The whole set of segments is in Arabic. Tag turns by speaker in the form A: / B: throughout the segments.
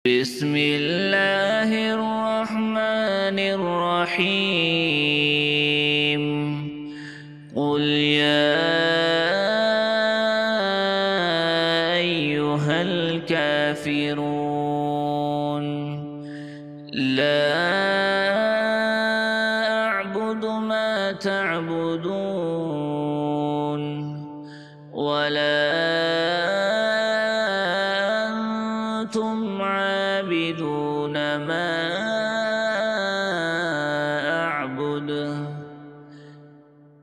A: بسم الله الرحمن الرحيم. قل يا أيها الكافرون لا أعبد ما تعبدون ولا أنتم عابدون ما أعبد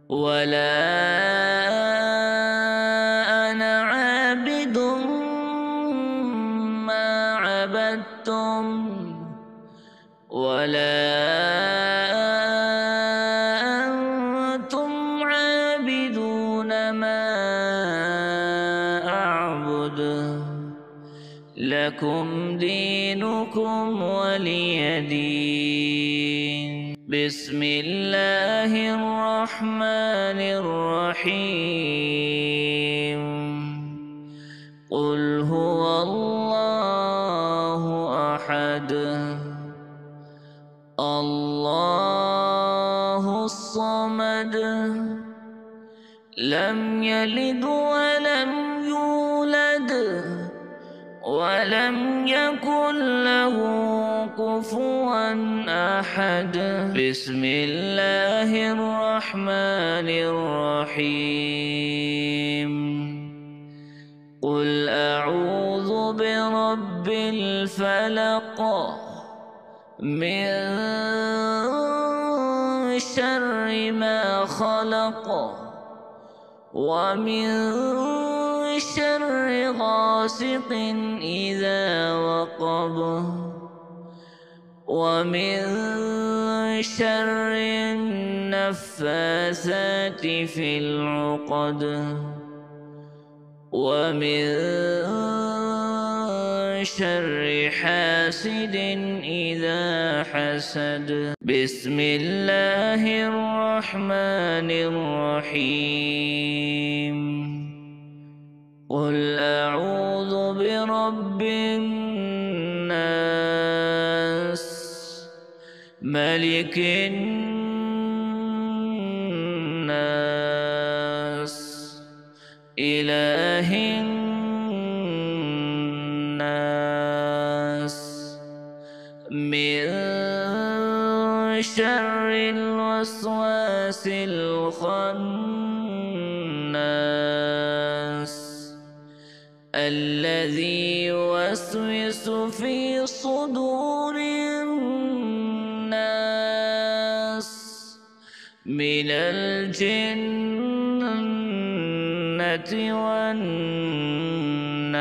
A: ولا أنا عابد ما عبدتم ولا أنتم عابدون ما أعبد لكم دينكم ولي دين. بسم الله الرحمن الرحيم. قل هو الله أحد الله الصمد لم يلد ولم يولد ولم يكن له كفوا أحد. بسم الله الرحمن الرحيم. قل أعوذ برب الفلق من شر ما خلق ومن شر غاسق إذا وقب ومن شر النفاثات في العقد ومن شر حاسد إذا حسد. بسم الله الرحمن الرحيم. قل أعوذ برب الناس ملك الناس إله الناس من شر الوسواس الخناس الذي يوسوس في صدور الناس من الجنة والناس.